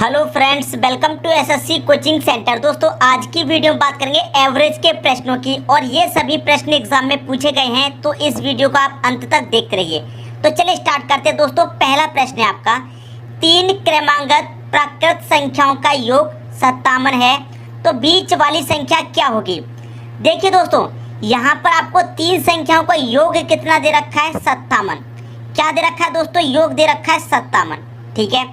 Hello friends, welcome to SSC coaching centre. दोस्तों, आज की वीडियो में बात करेंगे एवरेज के प्रश्नों की और ये सभी प्रश्न एग्जाम में पूछे गए हैं, तो इस वीडियो को आप अंत तक देखते रहिए। तो चलिए स्टार्ट करते हैं। दोस्तों, पहला प्रश्न है आपका, 3 क्रमांगत प्राकृत संख्याओं का योग 57 है, तो बीच वाली संख्या क्या होगी। देखिए दोस्तों, यहाँ पर आपको 3 संख्याओं का योग कितना दे रखा है, 57। क्या दे रखा है दोस्तों, योग दे रखा है 57। ठीक है,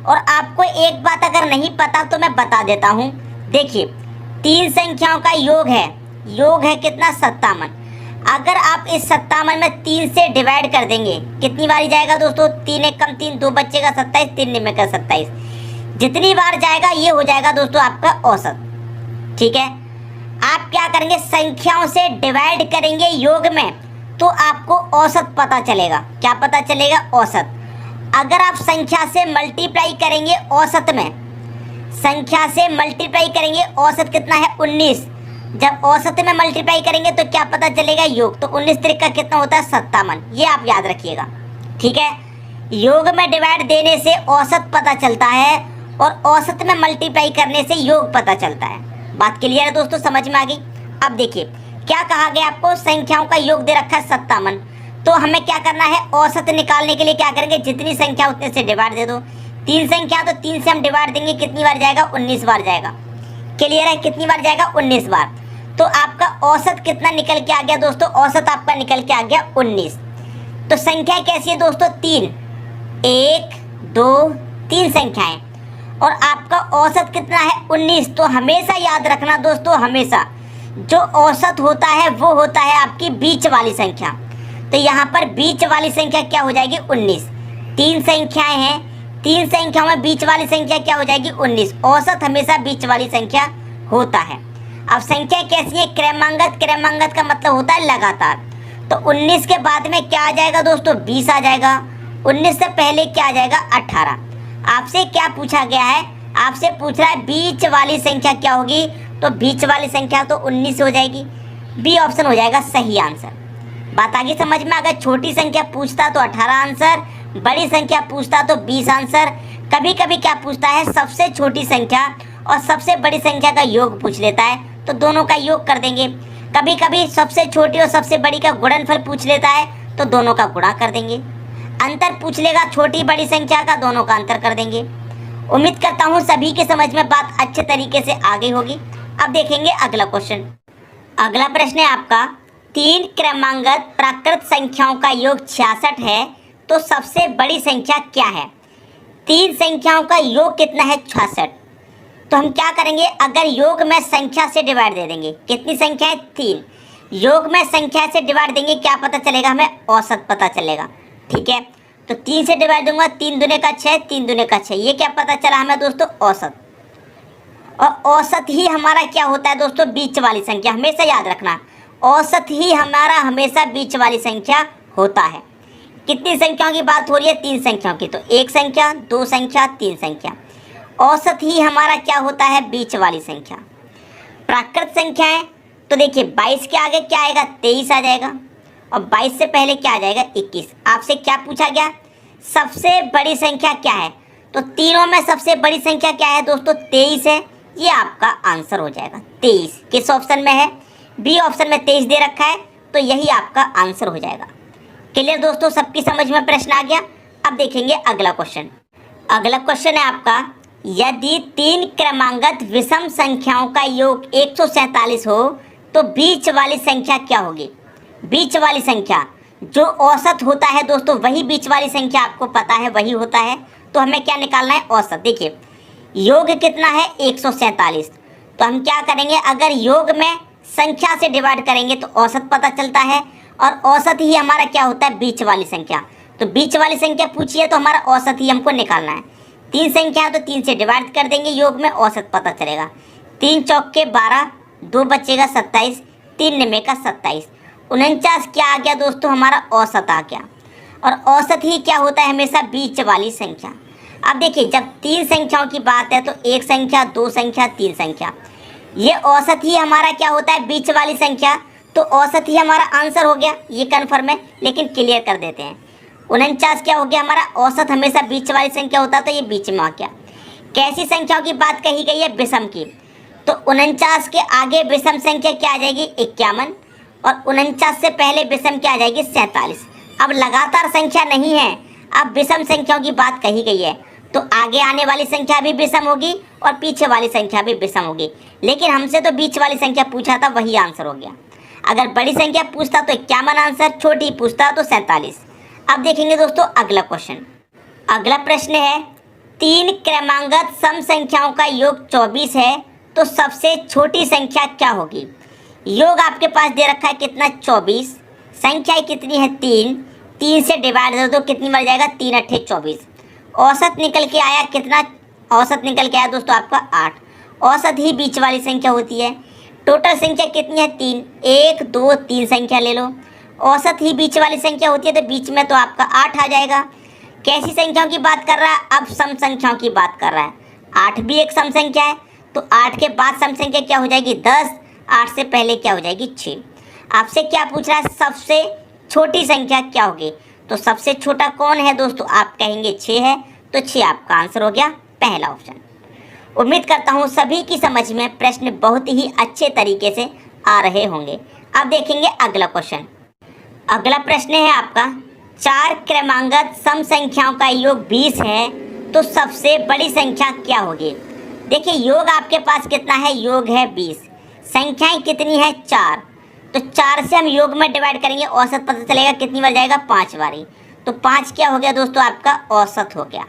और आपको एक बात अगर नहीं पता तो मैं बता देता हूँ। देखिए, 3 संख्याओं का योग है कितना, 57। अगर आप इस 57 में 3 से डिवाइड कर देंगे, कितनी बार जाएगा दोस्तों, 3 एक कम 3, 2 बचेगा 27, 3 निमे का 27। जितनी बार जाएगा ये हो जाएगा दोस्तों आपका औसत। ठीक है, आप क्या करेंगे, संख्याओं से डिवाइड करेंगे योग में, तो आपको औसत पता चलेगा। क्या पता चलेगा, औसत। अगर आप संख्या से मल्टीप्लाई करेंगे औसत में, संख्या से मल्टीप्लाई करेंगे, औसत कितना है 19। जब औसत में मल्टीप्लाई करेंगे तो क्या पता चलेगा, योग। तो 19 त्रिक का कितना होता है, 57। ये आप याद रखिएगा। ठीक है, योग में डिवाइड देने से औसत पता चलता है और औसत में मल्टीप्लाई करने से योग पता चलता है। बात क्लियर है दोस्तों, समझ में आ गई। अब देखिए क्या कहा गया आपको, संख्याओं का योग दे रखा है 57। तो हमें क्या करना है, औसत निकालने के लिए क्या करेंगे, जितनी संख्या उतने से डिवाइड दे दो। 3 संख्या तो 3 से हम डिवाइड देंगे, कितनी बार जाएगा, 19 बार जाएगा। क्लियर है, कितनी बार जाएगा, 19 बार। तो आपका औसत कितना निकल के आ गया दोस्तों, औसत आपका निकल के आ गया 19। तो संख्या कैसी है दोस्तों, 3, 1 2 3 संख्याएं, और आपका औसत कितना है 19। तो हमेशा याद रखना दोस्तों, हमेशा जो औसत होता है वो होता है आपकी बीच वाली संख्या। तो यहाँ पर बीच वाली संख्या क्या हो जाएगी, 19। 3 संख्याएं हैं, 3 संख्याओं में बीच वाली संख्या क्या हो जाएगी, 19। औसत हमेशा बीच वाली संख्या होता है। अब संख्या कैसी है, क्रमांगत। क्रमांगत का मतलब होता है लगातार। तो 19 के बाद में क्या आ जाएगा दोस्तों, 20 आ जाएगा। 19 से पहले क्या आ जाएगा, 18। आपसे क्या पूछा गया है, आपसे पूछ रहा है बीच वाली संख्या क्या होगी। तो बीच वाली संख्या तो 19 हो जाएगी। बी ऑप्शन हो जाएगा सही आंसर। बात आगे समझ में। अगर छोटी संख्या पूछता तो 18 आंसर, बड़ी संख्या पूछता तो 20 आंसर। कभी कभी क्या पूछता है, सबसे छोटी संख्या और सबसे बड़ी संख्या का योग पूछ लेता है, तो दोनों का योग कर देंगे। कभी कभी सबसे छोटी और सबसे बड़ी का गुणनफल पूछ लेता है, तो दोनों का गुणा कर देंगे। अंतर पूछ लेगा छोटी बड़ी संख्या का, दोनों का अंतर कर देंगे। उम्मीद करता हूँ सभी के समझ में बात अच्छे तरीके से आ गई होगी। अब देखेंगे अगला क्वेश्चन। अगला प्रश्न है आपका, 3 क्रमांगत प्राकृत संख्याओं का योग 66 है, तो सबसे बड़ी संख्या क्या है। 3 संख्याओं का योग कितना है, 66। तो हम क्या करेंगे, अगर योग में संख्या से डिवाइड दे देंगे, कितनी संख्या है, 3। योग में संख्या से डिवाइड देंगे, क्या पता चलेगा, हमें औसत पता चलेगा। ठीक है, तो 3 से डिवाइड दूंगा, 3 दूने का 6, 3 दूने का 6। ये क्या पता चला हमें दोस्तों, औसत। और औसत ही हमारा क्या होता है दोस्तों, बीच वाली संख्या। हमेशा याद रखना, औसत ही हमारा हमेशा बीच वाली संख्या होता है। कितनी संख्याओं की बात हो रही है, 3 संख्याओं की। तो 1 संख्या, 2 संख्या, 3 संख्या। औसत ही हमारा क्या होता है, बीच वाली संख्या। प्राकृत संख्याएं, तो देखिए 22 के आगे क्या आएगा, 23 आ जाएगा, और 22 से पहले क्या आ जाएगा, 21। आपसे क्या पूछा गया, सबसे बड़ी संख्या क्या है। तो तीनों में सबसे बड़ी संख्या क्या है दोस्तों, 23 है। ये आपका आंसर हो जाएगा 23। किस ऑप्शन में है, बी ऑप्शन में 23 दे रखा है, तो यही आपका आंसर हो जाएगा। क्लियर दोस्तों, सबकी समझ में प्रश्न आ गया। अब देखेंगे अगला क्वेश्चन। अगला क्वेश्चन है आपका, यदि 3 क्रमांगत विषम संख्याओं का योग 147 हो, तो बीच वाली संख्या क्या होगी। बीच वाली संख्या जो औसत होता है दोस्तों, वही बीच वाली संख्या आपको पता है वही होता है। तो हमें क्या निकालना है, औसत। देखिए योग कितना है, 147। तो हम क्या करेंगे, अगर योग में संख्या से डिवाइड करेंगे तो औसत पता चलता है, और औसत ही हमारा क्या होता है, बीच वाली संख्या। तो बीच वाली संख्या पूछिए तो हमारा औसत ही हमको निकालना है। 3 संख्या तो 3 से डिवाइड कर देंगे योग में, औसत पता चलेगा। 3 चौके 12, 2 बचेगा 27, 3 निमे का 27। 49 क्या आ गया दोस्तों, हमारा औसत आ गया। और औसत ही क्या होता है, हमेशा बीच वाली संख्या। अब देखिए जब 3 संख्याओं की बात है, तो 1 संख्या, 2 संख्या, 3 संख्या, ये औसत ही हमारा क्या होता है, बीच वाली संख्या। तो औसत ही हमारा आंसर हो गया, ये कन्फर्म है। लेकिन क्लियर कर देते हैं, 49 क्या हो गया हमारा, औसत हमेशा बीच वाली संख्या होता है, तो ये बीच में आ गया। कैसी संख्याओं की बात कही गई है? विषम की। तो 49 के आगे विषम संख्या क्या आ जाएगी? 51। और 49 से पहले विषम क्या आ जाएगी? 47। अब लगातार संख्या नहीं है, अब विषम संख्याओं की बात कही गई है, तो आगे आने वाली संख्या भी विषम होगी और पीछे वाली संख्या भी विषम होगी। लेकिन हमसे तो बीच वाली संख्या पूछा था, वही आंसर हो गया। अगर बड़ी संख्या पूछता तो 51 आंसर, छोटी पूछता तो 47। अब देखेंगे दोस्तों अगला क्वेश्चन। अगला प्रश्न है, 3 क्रमांगत सम संख्याओं का योग 24 है, तो सबसे छोटी संख्या क्या होगी? योग आपके पास दे रखा है कितना? 24। संख्याएं कितनी है? 3। 3 से डिवाइड कर दो, कितनी बन जाएगा? 3 अट्ठे 24। औसत निकल के आया कितना? औसत निकल के आया दोस्तों आपका 8। औसत ही बीच वाली संख्या होती है। टोटल संख्या कितनी है? 3। 1 2 3 संख्या ले लो, औसत ही बीच वाली संख्या होती है, तो बीच में तो आपका 8 आ जाएगा। कैसी संख्याओं की बात कर रहा है? अब सम संख्याओं की बात कर रहा है। 8 भी एक सम संख्या है, तो 8 के बाद सम संख्या क्या हो जाएगी? 10। 8 से पहले क्या हो जाएगी? 6। आपसे क्या पूछ रहा है? सबसे छोटी संख्या क्या होगी? तो सबसे छोटा कौन है दोस्तों? आप कहेंगे 6 है, तो 6 आपका आंसर हो गया, पहला ऑप्शन। उम्मीद करता हूँ सभी की समझ में प्रश्न बहुत ही अच्छे तरीके से आ रहे होंगे। अब देखेंगे अगला क्वेश्चन। अगला प्रश्न है आपका, 4 क्रमांगत सम संख्याओं का योग 20 है, तो सबसे बड़ी संख्या क्या होगी? देखिए योग आपके पास कितना है? योग है 20। संख्याएं कितनी है? 4। तो 4 से हम योग में डिवाइड करेंगे, औसत पता चलेगा कितनी बार जाएगा? 5 बारी। तो 5 क्या हो गया दोस्तों? आपका औसत हो गया।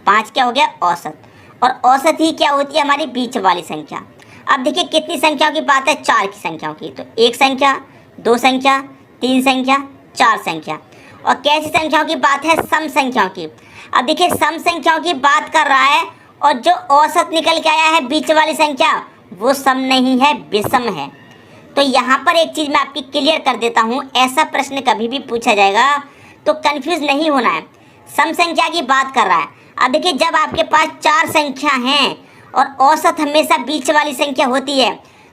5 क्या हो गया? औसत। और औसत ही क्या होती है? हमारी बीच वाली संख्या। अब देखिए कितनी संख्याओं की बात है? 4 की संख्याओं की। तो 1 संख्या, 2 संख्या, 3 संख्या, 4 संख्या। और कैसी संख्याओं की बात है? सम संख्याओं की। अब देखिए सम संख्याओं की बात कर रहा है, और जो औसत निकल के आया है बीच वाली संख्या, वो सम नहीं है, विषम है। तो यहाँ पर एक चीज़ मैं आपकी क्लियर कर देता हूँ, ऐसा प्रश्न कभी भी पूछा जाएगा तो कंफ्यूज नहीं होना है। सम संख्या की बात कर रहा है। अब देखिए जब आपके पास 4 संख्या हैं और औसत हमेशा बीच वाली संख्या होती है,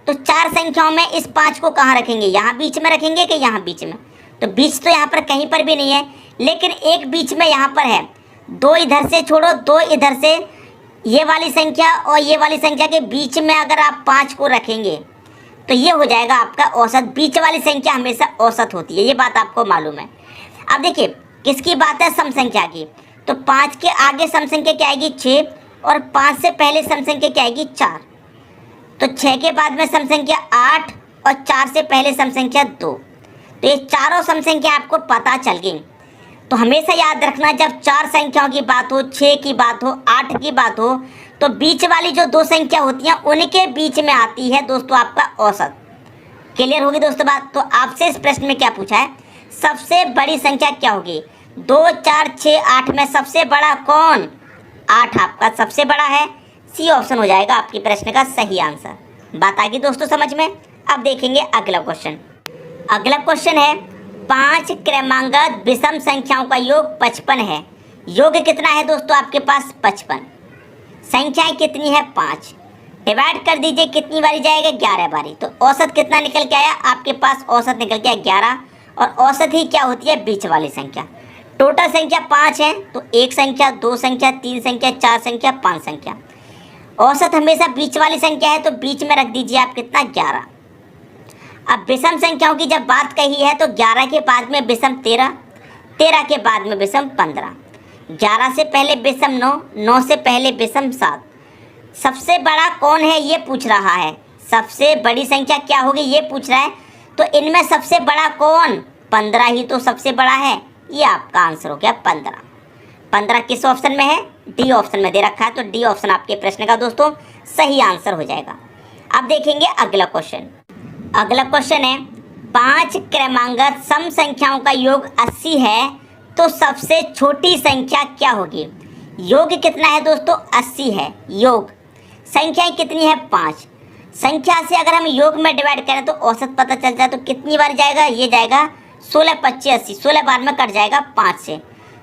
तो 4 संख्याओं में इस 5 को कहाँ रखेंगे? यहाँ बीच में रखेंगे कि यहाँ बीच में? तो बीच तो यहाँ पर कहीं पर भी नहीं है, लेकिन एक बीच में यहाँ पर है। 2 इधर से छोड़ो, 2 इधर से, ये वाली संख्या और ये वाली संख्या के बीच में अगर आप 5 को रखेंगे तो ये हो जाएगा आपका औसत। बीच वाली संख्या हमेशा औसत होती है, ये बात आपको मालूम है। अब देखिए किसकी बात है? सम संख्या की। तो 5 के आगे सम संख्या क्या आएगी? 6। और 5 से पहले सम संख्या क्या आएगी? 4। तो 6 के बाद में सम संख्या 8 और 4 से पहले सम संख्या 2। तो ये चारों सम संख्या आपको पता चल गई। तो हमेशा याद रखना, जब 4 संख्याओं की बात हो, 6 की बात हो, 8 की बात हो, तो बीच वाली जो 2 संख्या होती हैं उनके बीच में आती है दोस्तों आपका औसत। क्लियर होगी दोस्तों बात? तो आपसे इस प्रश्न में क्या पूछा है? सबसे बड़ी संख्या क्या होगी? 2 4 6 8 में सबसे बड़ा कौन? 8 आपका सबसे बड़ा है। सी ऑप्शन हो जाएगा आपके प्रश्न का सही आंसर। बात आ गई दोस्तों समझ में? अब देखेंगे अगला क्वेश्चन। अगला क्वेश्चन है, 5 क्रमांगत विषम संख्याओं का योग 55 है। योग कितना है दोस्तों आपके पास? 55। संख्याएं कितनी है? 5। डिवाइड कर दीजिए, कितनी बारी जाएगा? 11 बारी। तो औसत कितना निकल के आया आपके पास? औसत निकल के आया 11। और औसत ही क्या होती है? बीच वाली संख्या। टोटल संख्या 5 है, तो 1 संख्या, 2 संख्या, 3 संख्या, 4 संख्या, 5 संख्या। औसत हमेशा बीच वाली संख्या है, तो बीच में रख दीजिए आप कितना? 11। अब विषम संख्याओं की जब बात कही है, तो 11 के बाद में विषम 13, 13 के बाद में विषम 15, 11 से पहले विषम 9, 9 से पहले विषम 7। सबसे बड़ा कौन है ये पूछ रहा है। सबसे बड़ी संख्या क्या होगी ये पूछ रहा है। तो इनमें सबसे बड़ा कौन? 15 ही तो सबसे बड़ा है। ये आपका आंसर हो गया 15। 15 किस ऑप्शन में है? डी ऑप्शन में दे रखा है, तो डी ऑप्शन आपके प्रश्न का दोस्तों सही आंसर हो जाएगा। अब देखेंगे अगला क्वेश्चन। अगला क्वेश्चन है, 5 क्रमांगत सम संख्याओं का योग 80 है, तो सबसे छोटी संख्या क्या होगी? योग कितना है दोस्तों? 80 है योग। संख्याएं कितनी है? 5। संख्या से अगर हम योग में डिवाइड करें तो औसत पता चल जाए, तो कितनी बार जाएगा? ये जाएगा 16 25 80, 16 बार में कट जाएगा 5 से।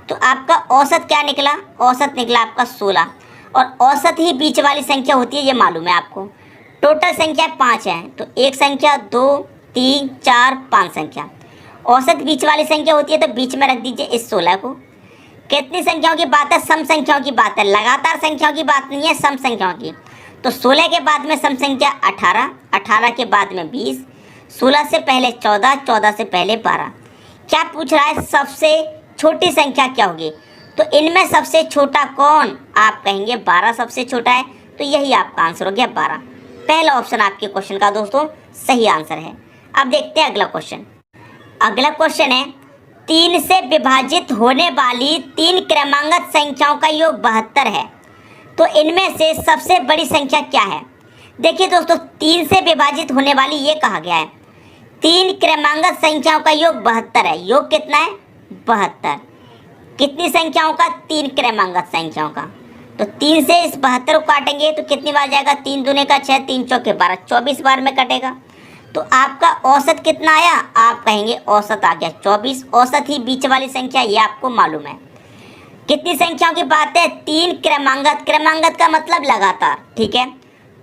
तो आपका औसत क्या निकला? औसत निकला आपका 16। और औसत ही बीच वाली संख्या होती है, ये मालूम है आपको। टोटल संख्या 5 है, तो 1 संख्या, 2 3 4 5 संख्या। औसत बीच वाली संख्या होती है, तो बीच में रख दीजिए इस 16 को। कितनी संख्याओं की बात है? सम संख्याओं की बात है, लगातार संख्याओं की बात नहीं है, सम संख्याओं की। तो 16 के बाद में सम संख्या 18, 18 के बाद में 20, 16 से पहले 14, 14 से पहले 12। क्या पूछ रहा है? सबसे छोटी संख्या क्या होगी? तो इनमें सबसे छोटा कौन? आप कहेंगे 12 सबसे छोटा है, तो यही आपका आंसर हो गया 12। पहला ऑप्शन आपके क्वेश्चन का दोस्तों सही आंसर है। अब देखते हैं अगला क्वेश्चन। अगला क्वेश्चन है 3 से विभाजित होने वाली 3 क्रमांगत संख्याओं का योग 72 है, तो इनमें से सबसे बड़ी संख्या क्या है? देखिए दोस्तों, 3 से विभाजित होने वाली ये कहा गया है 3 क्रमांगत संख्याओं का योग 72 है। योग कितना है? 72। कितनी संख्याओं का? 3 क्रमांगत संख्याओं का। तो 3 से इस 72 को काटेंगे तो कितनी बार जाएगा? 3 दूने का 6, 3 चौके 12, 24 बार में कटेगा। तो आपका औसत कितना आया? आप कहेंगे औसत आ गया 24। औसत ही बीच वाली संख्या, ये आपको मालूम है। कितनी संख्याओं की बात है? 3 क्रमांगत। क्रमांगत का मतलब लगातार, ठीक है।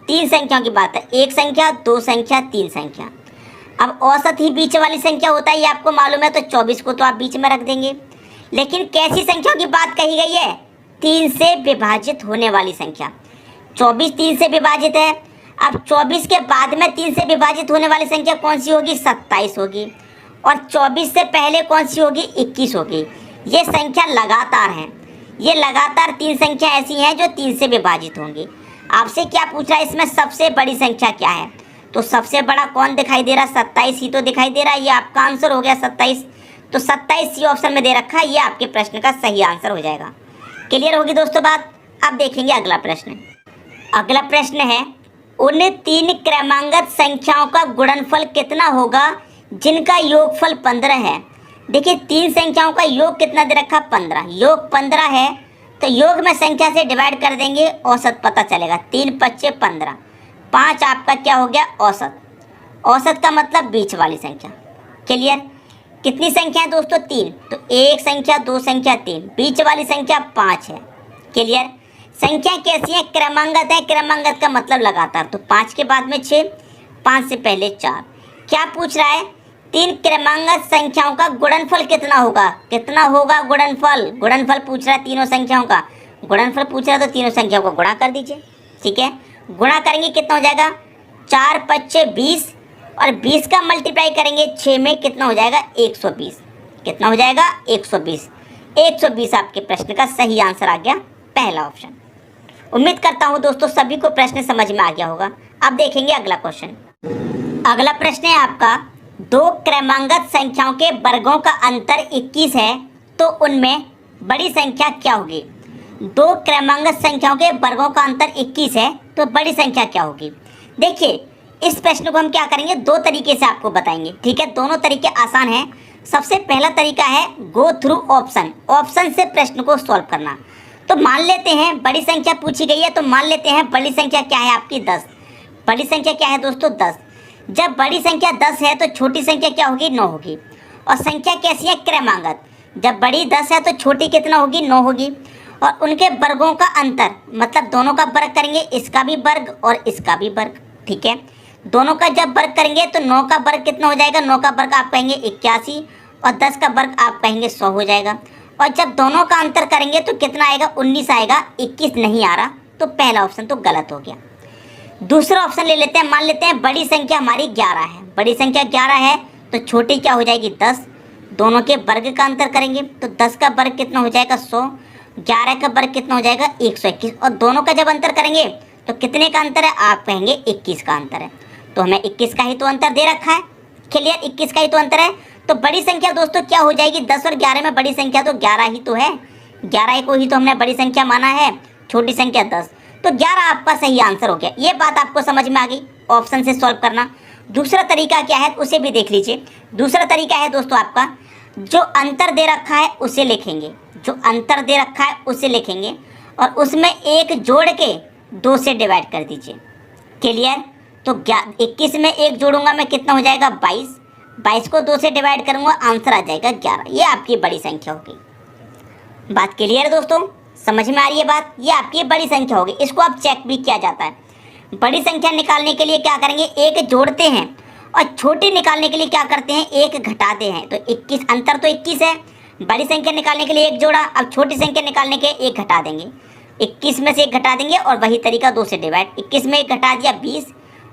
3 संख्याओं की बात है, 1 संख्या, 2 संख्या, 3 संख्या। अब औसत ही बीच वाली संख्या होता है, ये आपको मालूम है, तो 24 को तो आप बीच में रख देंगे। लेकिन कैसी संख्याओं की बात कही गई है? 3 से विभाजित होने वाली संख्या। 24 3 से विभाजित है। अब 24 के बाद में 3 से विभाजित होने वाली संख्या कौन सी होगी? 27 होगी। और 24 से पहले कौन सी होगी? 21 होगी। ये संख्या लगातार है। ये लगातार 3 संख्या ऐसी हैं जो 3 से विभाजित होंगी। आपसे क्या पूछ रहा है? इसमें सबसे बड़ी संख्या क्या है? तो सबसे बड़ा कौन दिखाई दे रहा है? 27 ही तो दिखाई दे रहा है। ये आपका आंसर हो गया 27। तो 27 सी ऑप्शन में दे रखा है, ये आपके प्रश्न का सही आंसर हो जाएगा। क्लियर होगी दोस्तों बात? अब देखेंगे अगला प्रश्न। अगला प्रश्न है उन 3 क्रमांगत संख्याओं का गुणनफल कितना होगा जिनका योगफल 15 है? देखिए 3 संख्याओं का योग कितना दे रखा? 15। योग 15 है तो योग में संख्या से डिवाइड कर देंगे, औसत पता चलेगा। 3 5 15, 5 आपका क्या हो गया? औसत। औसत का मतलब बीच वाली संख्या। क्लियर? कितनी संख्या है दोस्तों? 3। तो 1 संख्या, 2 संख्या, 3, बीच वाली संख्या 5 है। क्लियर? संख्या कैसी है? क्रमांगत है। क्रमांगत का मतलब लगातार। तो 5 के बाद में 6, 5 से पहले 4। क्या पूछ रहा है? 3 क्रमांगत संख्याओं का गुणनफल कितना होगा? कितना होगा गुणनफल? गुणनफल पूछ रहा है तीनों संख्याओं का। गुणनफल पूछ रहा है तो तीनों संख्याओं को गुणा कर दीजिए। ठीक है, गुणा करेंगे कितना हो जाएगा? 4 5 20, और 20 का मल्टीप्लाई करेंगे 6 में, कितना हो जाएगा? 120। कितना हो जाएगा? 120। 120 आपके प्रश्न का सही आंसर आ गया, पहला ऑप्शन। उम्मीद करता हूँ दोस्तों सभी को प्रश्न समझ में आ गया होगा। अब देखेंगे अगला क्वेश्चन। अगला प्रश्न है आपका 2 क्रमांगत संख्याओं के वर्गों का अंतर 21 है, तो उनमें बड़ी संख्या क्या होगी? 2 क्रमांगत संख्याओं के वर्गों का अंतर 21 है, तो बड़ी संख्या क्या होगी? देखिए इस प्रश्न को हम क्या करेंगे, 2 तरीके से आपको बताएंगे। ठीक है, दोनों तरीके आसान हैं। सबसे पहला तरीका है गो थ्रू ऑप्शन, ऑप्शन से प्रश्न को सॉल्व करना। तो मान लेते हैं बड़ी संख्या पूछी गई है, तो मान लेते हैं बड़ी संख्या क्या है आपकी? 10। बड़ी संख्या क्या है दोस्तों? 10। जब बड़ी संख्या 10 है तो छोटी संख्या क्या होगी? 9 होगी। और संख्या कैसी है? क्रमांगत। जब बड़ी 10 है तो छोटी कितना होगी? 9 होगी। और उनके वर्गों का अंतर, मतलब दोनों का वर्ग करेंगे, इसका भी वर्ग और इसका भी वर्ग। ठीक है, दोनों का जब वर्ग करेंगे तो 9 का वर्ग कितना हो जाएगा? 9 का वर्ग आप कहेंगे 81, और 10 का वर्ग आप कहेंगे 100 हो जाएगा। और जब दोनों का अंतर करेंगे तो कितना आएगा? 19 आएगा। 21 नहीं आ रहा, तो पहला ऑप्शन तो गलत हो गया। दूसरा ऑप्शन ले लेते हैं। मान लेते हैं बड़ी संख्या हमारी 11 है। बड़ी संख्या 11 है तो छोटी क्या हो जाएगी? 10। दोनों के वर्ग का अंतर करेंगे तो 10 का वर्ग कितना हो जाएगा? 100। 11 का वर्ग कितना हो जाएगा? 121। और दोनों का जब अंतर करेंगे तो कितने का अंतर है? आप कहेंगे 21 का अंतर है। तो हमें 21 का ही तो अंतर दे रखा है। क्लियर? 21 का ही तो अंतर है। तो बड़ी संख्या दोस्तों क्या हो जाएगी? 10 और 11 में बड़ी संख्या तो 11 ही तो है। 11 को ही तो हमने बड़ी संख्या माना है, छोटी संख्या 10। तो 11 आपका सही आंसर हो गया। ये बात आपको समझ में आ गई, ऑप्शन से सॉल्व करना। दूसरा तरीका क्या है उसे भी देख लीजिए। दूसरा तरीका है दोस्तों आपका, जो अंतर दे रखा है उसे लिखेंगे। जो अंतर दे रखा है उसे लिखेंगे और उसमें 1 जोड़ के 2 से डिवाइड कर दीजिए। क्लियर? तो 21 में 1 जोड़ूंगा मैं, कितना हो जाएगा? 22। 22 को 2 से डिवाइड करूंगा, आंसर आ जाएगा 11। ये आपकी बड़ी संख्या होगी। बात क्लियर है दोस्तों? समझ में आ रही है बात? ये आपकी बड़ी संख्या होगी। इसको आप चेक भी किया जाता है। बड़ी संख्या निकालने के लिए क्या करेंगे? 1 जोड़ते हैं, और छोटी निकालने के लिए क्या करते हैं? 1 घटाते हैं। तो 21, अंतर तो 21 है, बड़ी संख्या निकालने के लिए 1 जोड़ा, अब छोटी संख्या निकालने के 1 घटा देंगे, 21 में से 1 घटा देंगे और वही तरीका 2 से डिवाइड, 21 में 1 घटा दिया 20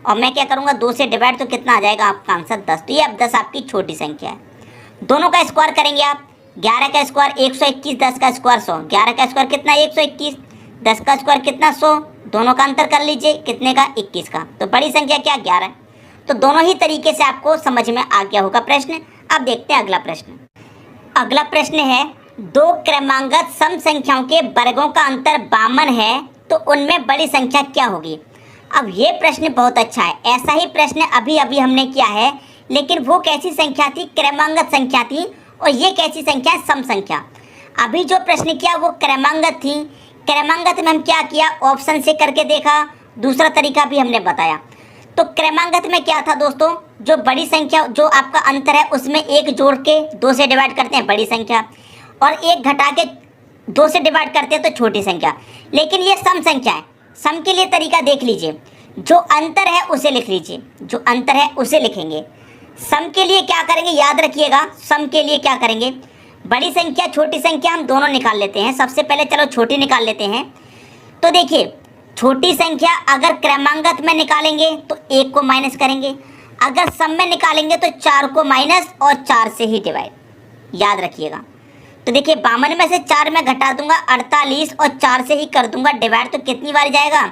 और मैं क्या करूँगा 2 से डिवाइड, तो कितना आ जाएगा आपका आंसर 10। तो ये अब 10 आपकी छोटी संख्या है। दोनों का स्क्वायर करेंगे आप, 11 का स्क्वायर 121, 10 का स्क्वायर 100, 11 का स्क्वायर कितना 121, 10 का स्क्वायर कितना 100, दोनों का अंतर कर लीजिए कितने का 21 का, तो बड़ी संख्या क्या 11। तो दोनों ही तरीके से आपको समझ में आ गया होगा प्रश्न। अब देखते हैं अगला प्रश्न। अगला प्रश्न है 2 क्रमांगत सम संख्याओं के वर्गों का अंतर 52 है तो उनमें बड़ी संख्या क्या होगी। अब ये प्रश्न बहुत अच्छा है, ऐसा ही प्रश्न अभी अभी हमने किया है, लेकिन वो कैसी संख्या थी, क्रमांगत संख्या थी, और ये कैसी संख्या है, सम संख्या। अभी जो प्रश्न किया वो क्रमांगत थी, क्रमांगत में हम क्या किया, ऑप्शन से करके देखा, दूसरा तरीका भी हमने बताया। तो क्रमांगत में क्या था दोस्तों, जो बड़ी संख्या जो आपका अंतर है उसमें 1 जोड़ के 2 से डिवाइड करते हैं बड़ी संख्या, और 1 घटा के 2 से डिवाइड करते हैं तो छोटी संख्या। लेकिन ये सम संख्या है, सम के लिए तरीका देख लीजिए, जो अंतर है उसे लिख लीजिए, जो अंतर है उसे लिखेंगे। सम के लिए क्या करेंगे, याद रखिएगा, सम के लिए क्या करेंगे, बड़ी संख्या छोटी संख्या हम दोनों निकाल लेते हैं। सबसे पहले चलो छोटी निकाल लेते हैं। तो देखिए छोटी संख्या अगर क्रमांगत में निकालेंगे तो 1 को माइनस करेंगे, अगर सम में निकालेंगे तो 4 को माइनस और 4 से ही डिवाइड, याद रखिएगा। तो देखिए 52 में से 4 में घटा दूंगा 48 और 4 से ही कर दूंगा डिवाइड, तो कितनी बार जाएगा,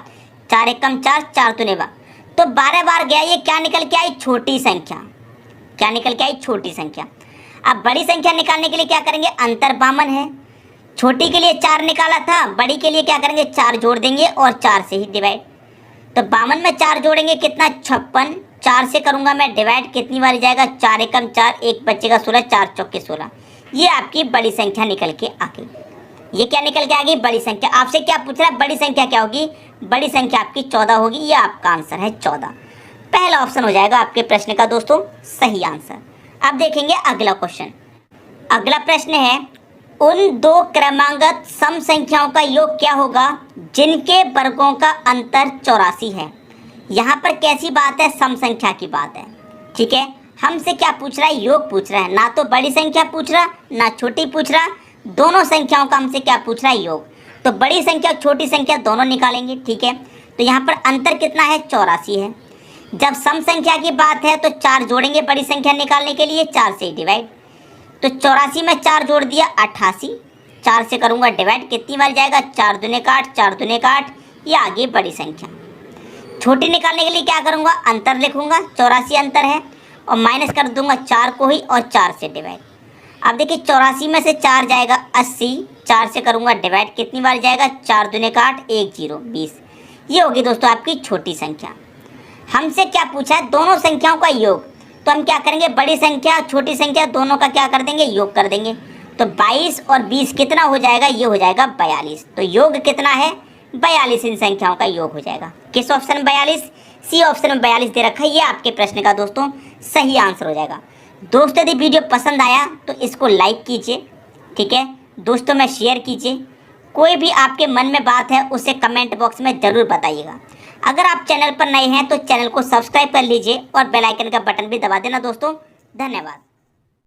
4 एकम 4, 4 दूने 12, तो 12 बार गया। ये क्या निकल के आई, छोटी संख्या, क्या निकल के आई, छोटी संख्या। अब बड़ी संख्या निकालने के लिए क्या करेंगे, अंतर 52 है, छोटी के लिए 4 निकाला था, बड़ी के लिए क्या करेंगे 4 जोड़ देंगे और 4 से ही डिवाइड। तो 52 में 4 जोड़ेंगे कितना 56, 4 से करूंगा मैं डिवाइड, कितनी बार जाएगा, 4 एकम 4, 1 बचेगा 16, 4 चौके 16। ये आपकी बड़ी संख्या निकल के आ गई। ये क्या निकल के आ गई, बड़ी संख्या। आपसे क्या पूछ रहा है, बड़ी संख्या क्या होगी, बड़ी संख्या आपकी 14 होगी। ये आपका आंसर है 14, पहला ऑप्शन हो जाएगा आपके प्रश्न का दोस्तों सही आंसर। अब देखेंगे अगला क्वेश्चन। अगला प्रश्न है उन 2 क्रमांगत सम संख्याओं का योग क्या होगा जिनके वर्गों का अंतर 84 है। यहाँ पर कैसी बात है, सम संख्या की बात है, ठीक है। हमसे क्या पूछ रहा है, योग पूछ रहा है, ना तो बड़ी संख्या पूछ रहा ना छोटी पूछ रहा, दोनों संख्याओं का हमसे क्या पूछ रहा है, योग। तो बड़ी संख्या छोटी संख्या दोनों निकालेंगे, ठीक है। तो यहाँ पर अंतर कितना है, 84 है। जब सम संख्या की बात है तो 4 जोड़ेंगे बड़ी संख्या निकालने के लिए, 4 से डिवाइड, तो 84 में 4 जोड़ दिया 88, 4 से करूँगा डिवाइड, कितनी बार जाएगा, 4 दूने 8, 4 दूने 8, ये आगे बड़ी संख्या। छोटी निकालने के लिए क्या करूँगा, अंतर लिखूँगा, 84 अंतर है और माइनस कर दूंगा 4 को ही और 4 से डिवाइड। अब देखिए 84 में से 4 जाएगा 80, 4 से करूंगा डिवाइड, कितनी बार जाएगा, 4 दूने 8, 1 0 20। ये होगी दोस्तों आपकी छोटी संख्या। हमसे क्या पूछा है, दोनों संख्याओं का योग। तो हम क्या करेंगे, बड़ी संख्या छोटी संख्या दोनों का क्या कर देंगे, योग कर देंगे। तो 22 और 20 कितना हो जाएगा, ये हो जाएगा 42। तो योग कितना है, 42 इन संख्याओं का योग हो जाएगा। किस ऑप्शन में 42, सी ऑप्शन में 42 दे रखा है। ये आपके प्रश्न का दोस्तों सही आंसर हो जाएगा। दोस्तों यदि वीडियो पसंद आया तो इसको लाइक कीजिए, ठीक है, दोस्तों में शेयर कीजिए। कोई भी आपके मन में बात है उसे कमेंट बॉक्स में ज़रूर बताइएगा। अगर आप चैनल पर नए हैं तो चैनल को सब्सक्राइब कर लीजिए और बेल आइकन का बटन भी दबा देना दोस्तों। धन्यवाद।